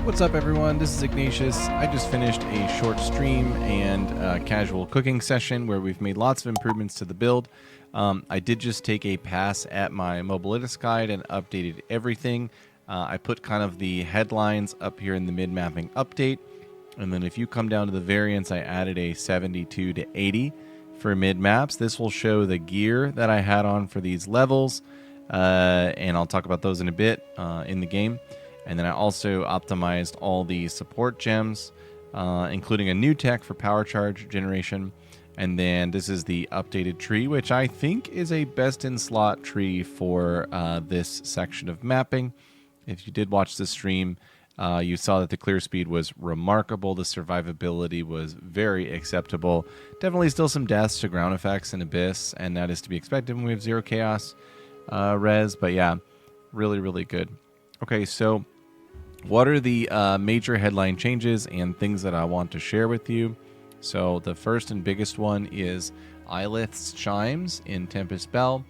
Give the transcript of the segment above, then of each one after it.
What's up, everyone? This is Ignatius. I just finished a short stream and casual cooking session where we've made lots of improvements to the build. I did just take a pass at my Mobilitas guide and updated everything. I put kind of the headlines up here in the mid-mapping update. And then if you come down to the variants, I added a 72 to 80 for mid-maps. This will show the gear that I had on for these levels. And I'll talk about those in a bit in the game. And then I also optimized all the support gems, including a new tech for power charge generation. And then this is the updated tree, which I think is a best-in-slot tree for this section of mapping. If you did watch the stream, you saw that the clear speed was remarkable. The survivability was very acceptable. Definitely still some deaths to ground effects and Abyss, and that is to be expected when we have 0 chaos res. But yeah, really, really good. Okay, so what are the major headline changes and things that I want to share with you? So the first and biggest one is Ailith's Chimes in Tempest Bell.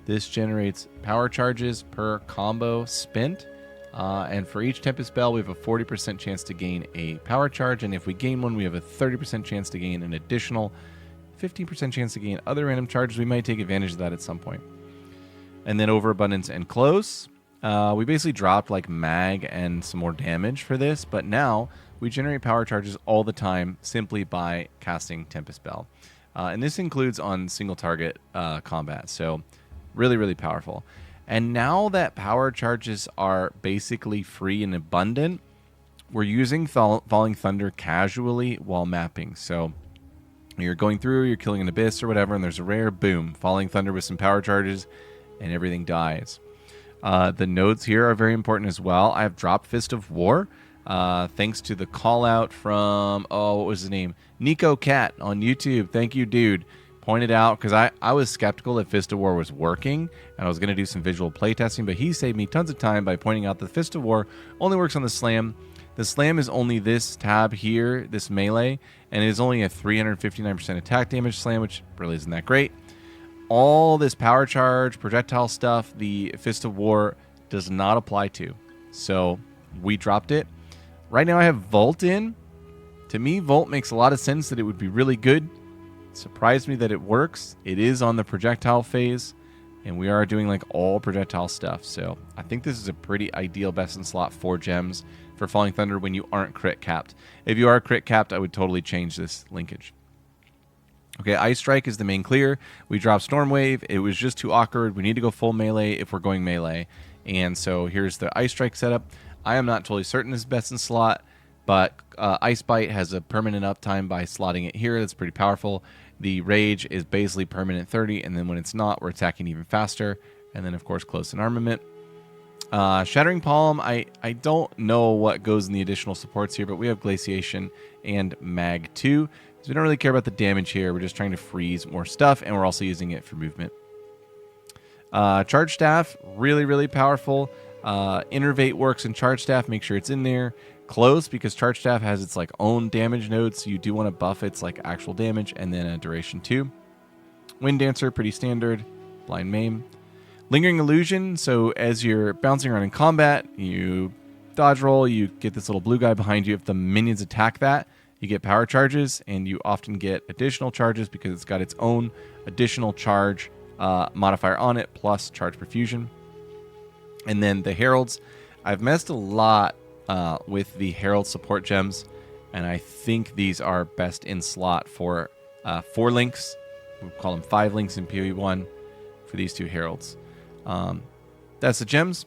This generates power charges per combo spent. And for each Tempest Bell, we have a 40% chance to gain a power charge. And if we gain one, we have a 30% chance to gain an additional 15% chance to gain other random charges. We might take advantage of that at some point. And then Overabundance and Close. We basically dropped like mag and some more damage for this, but now we generate power charges all the time simply by casting Tempest Bell. And this includes on single target combat, so really, really powerful. And now that power charges are basically free and abundant, we're using Falling Thunder casually while mapping. So you're going through, you're killing an Abyss or whatever, and there's a rare, boom, Falling Thunder with some power charges, and everything dies. The nodes here are very important as well. I have dropped Fist of War, thanks to the call out from, what was his name? Nico Cat on YouTube. Thank you, dude. Pointed out, because I was skeptical that Fist of War was working, and I was going to do some visual playtesting, but he saved me tons of time by pointing out that Fist of War only works on the Slam. The Slam is only this tab here, this melee, and it is only a 359% attack damage Slam, which really isn't that great. All this power charge, projectile stuff, the Fist of War does not apply to. So we dropped it. Right now I have Volt in. To me, Volt makes a lot of sense that it would be really good. It surprised me that it works. It is on the projectile phase, and we are doing like all projectile stuff. So I think this is a pretty ideal best in slot 4 gems for Falling Thunder when you aren't crit capped. If you are crit capped, I would totally change this linkage. Okay, Ice Strike is the main clear. We dropped Storm Wave. It was just too awkward. We need to go full melee if we're going melee. And so here's the Ice Strike setup. I am not totally certain this is best in slot, but Ice Bite has a permanent uptime by slotting it here. That's pretty powerful. The Rage is basically permanent 30, and then when it's not, we're attacking even faster. And then, of course, Close in Armament. Shattering Palm, I don't know what goes in the additional supports here, but we have Glaciation and Mag 2. So we don't really care about the damage here. We're just trying to freeze more stuff, and we're also using it for movement. Charge Staff, really, really powerful. Innervate works in Charge Staff. Make sure it's in there. Close, because Charge Staff has its like own damage nodes, so you do want to buff its like actual damage, and then a duration 2. Wind Dancer, pretty standard. Blind Maim. Lingering Illusion, so as you're bouncing around in combat, you dodge roll, you get this little blue guy behind you. If the minions attack that, you get power charges, and you often get additional charges because it's got its own additional charge modifier on it, plus charge perfusion. And then the Heralds. I've messed a lot with the Herald support gems, and I think these are best in slot for 4 links. We'll call them 5 links in PoE1 for these 2 Heralds. That's the gems.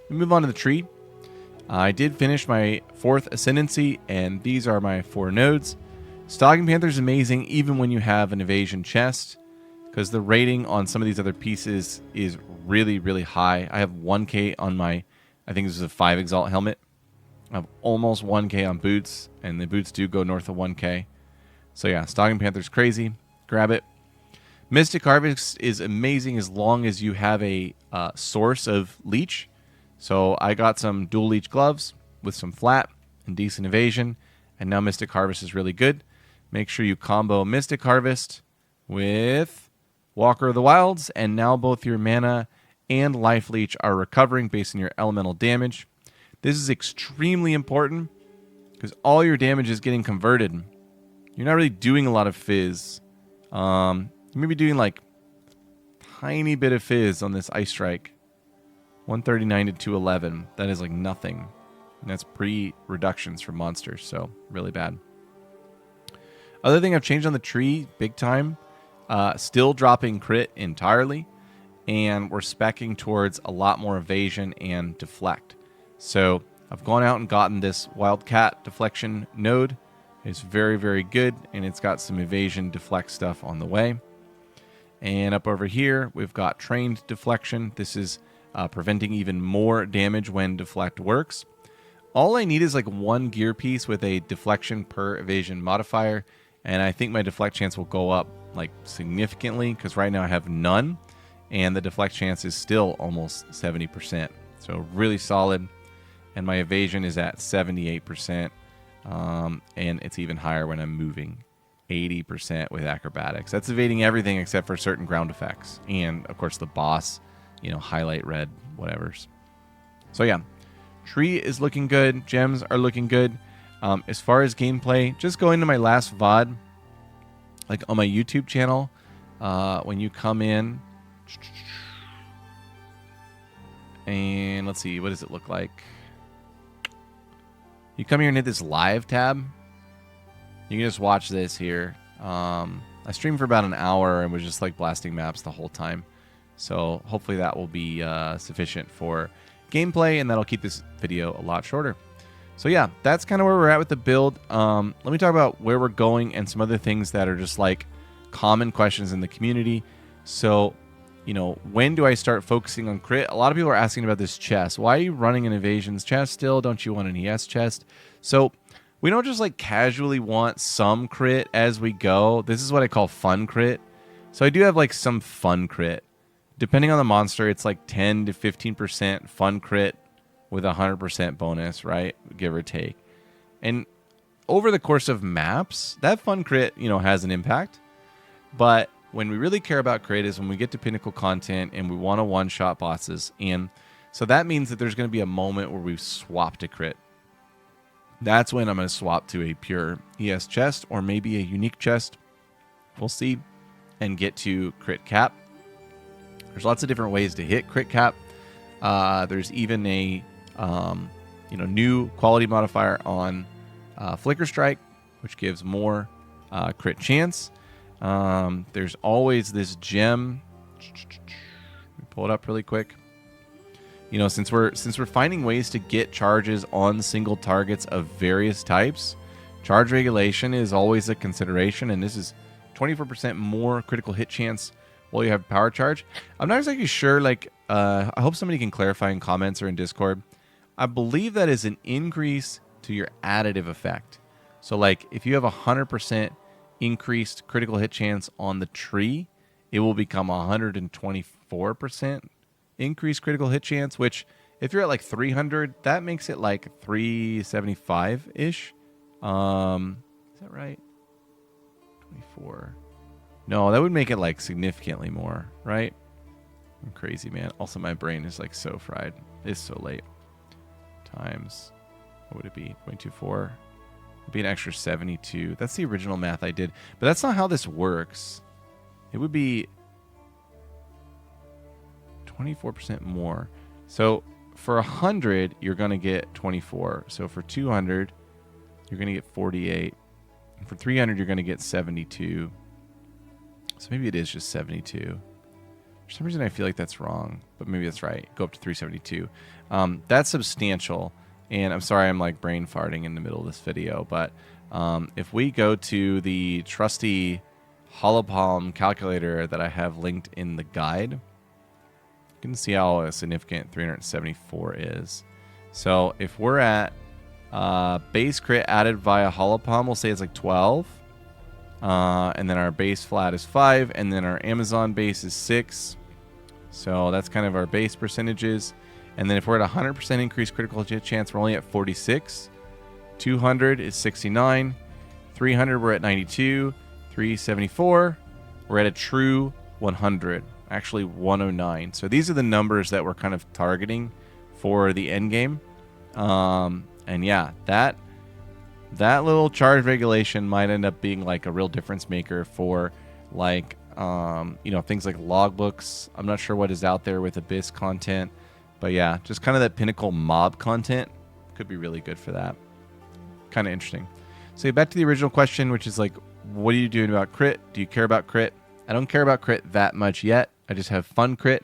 We move on to the tree. I did finish my 4th Ascendancy, and these are my 4 nodes. Stalking Panther is amazing even when you have an Evasion chest, because the rating on some of these other pieces is really, really high. I have 1k on my, I think this is a 5 Exalt helmet. I have almost 1k on boots, and the boots do go north of 1k. So yeah, Stalking Panther is crazy. Grab it. Mystic Harvest is amazing as long as you have a source of leech. So I got some dual leech gloves with some flat and decent evasion, and now Mystic Harvest is really good. Make sure you combo Mystic Harvest with Walker of the Wilds, and now both your mana and life leech are recovering based on your elemental damage. This is extremely important because all your damage is getting converted. You're not really doing a lot of fizz. You may be doing like tiny bit of fizz on this Ice Strike. 139 to 211. That is like nothing. And that's pre-reductions for monsters, so really bad. Other thing I've changed on the tree, big time. Still dropping crit entirely. And we're speccing towards a lot more evasion and deflect. So I've gone out and gotten this Wildcat deflection node. It's very, very good, and it's got some evasion deflect stuff on the way. And up over here, we've got trained deflection. This is preventing even more damage when deflect works. All I need is like one gear piece with a deflection per evasion modifier, and I think my deflect chance will go up like significantly, because right now I have none, and the deflect chance is still almost 70%. So really solid, and my evasion is at 78%, and it's even higher when I'm moving. 80% with acrobatics. That's evading everything except for certain ground effects, and of course the boss, you know, highlight red whatevers. So yeah, tree is looking good, gems are looking good. As far as gameplay, just going to my last VOD, like on my YouTube channel, when you come in, and let's see, what does it look like? You come here and hit this live tab. You can just watch this here. I streamed for about an hour and was just like blasting maps the whole time. So hopefully that will be sufficient for gameplay, and that'll keep this video a lot shorter. So yeah, that's kind of where we're at with the build. Let me talk about where we're going and some other things that are just like common questions in the community. So, you know, when do I start focusing on crit? A lot of people are asking about this chest. Why are you running an evasions chest still? Don't you want an ES chest? So we don't just like casually want some crit as we go. This is what I call fun crit. So I do have like some fun crit. Depending on the monster, it's like 10 to 15% fun crit with 100% bonus, right? Give or take. And over the course of maps, that fun crit, you know, has an impact. But when we really care about crit is when we get to pinnacle content and we want to one-shot bosses. And so that means that there's going to be a moment where we swap to crit. That's when I'm going to swap to a pure ES chest or maybe a unique chest. We'll see. And get to crit cap. There's lots of different ways to hit crit cap. There's even a new quality modifier on Flicker Strike, which gives more crit chance. There's always this gem. Let me pull it up really quick. You know, since we're finding ways to get charges on single targets of various types, charge regulation is always a consideration, and this is 24% more critical hit chance while you have power charge. I'm not exactly sure, like, I hope somebody can clarify in comments or in Discord. I believe that is an increase to your additive effect. So, like, if you have 100% increased critical hit chance on the tree, it will become 124% increased critical hit chance, which, if you're at, like, 300, that makes it, like, 375-ish. Is that right? 24. No, that would make it like significantly more, right? I'm crazy, man. Also, my brain is like so fried. It's so late. Times, what would it be? 0.24. It'd be an extra 72. That's the original math I did. But that's not how this works. It would be 24% more. So for 100, you're going to get 24. So for 200, you're going to get 48. And for 300, you're going to get 72. So maybe it is just 72. For some reason, I feel like that's wrong, but maybe that's right. Go up to 372. That's substantial. And I'm sorry, I'm like brain farting in the middle of this video, but if we go to the trusty Holopalm calculator that I have linked in the guide, you can see how significant 374 is. So if we're at base crit added via Holopalm, we'll say it's like 12. And then our base flat is 5, and then our Amazon base is 6. So that's kind of our base percentages. And then if we're at 100% increased critical hit chance, we're only at 46. 200 is 69. 300, we're at 92. 374, we're at a true 100. Actually 109. So these are the numbers that we're kind of targeting for the end game. And yeah, that little charge regulation might end up being like a real difference maker for like things like logbooks. I'm not sure what is out there with Abyss content, but yeah, just kind of that pinnacle mob content could be really good for that. Kind of interesting. So back to the original question, which is like, what are you doing about crit? Do you care about crit? I don't care about crit that much yet. I just have fun crit.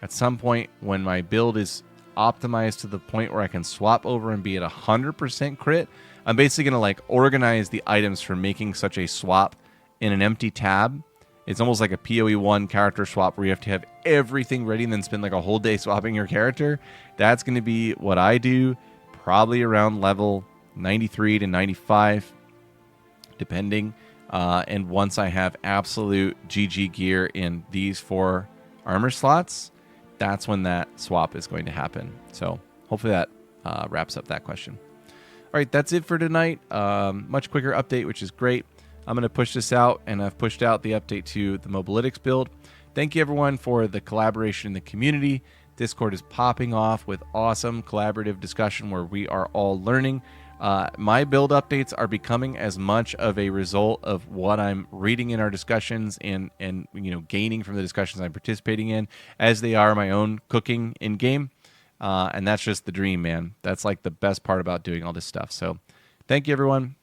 At some point when my build is optimized to the point where I can swap over and be at 100% crit, I'm basically going to like organize the items for making such a swap in an empty tab. It's almost like a PoE1 character swap where you have to have everything ready and then spend like a whole day swapping your character. That's going to be what I do, probably around level 93 to 95, depending. And once I have absolute GG gear in these 4 armor slots, that's when that swap is going to happen. So hopefully that wraps up that question. All right, that's it for tonight. Much quicker update, which is great. I'm going to push this out, and I've pushed out the update to the Mobalytics build. Thank you, everyone, for the collaboration in the community. Discord is popping off with awesome collaborative discussion where we are all learning. My build updates are becoming as much of a result of what I'm reading in our discussions and gaining from the discussions I'm participating in as they are my own cooking in game. And that's just the dream, man. That's like the best part about doing all this stuff. So thank you, everyone.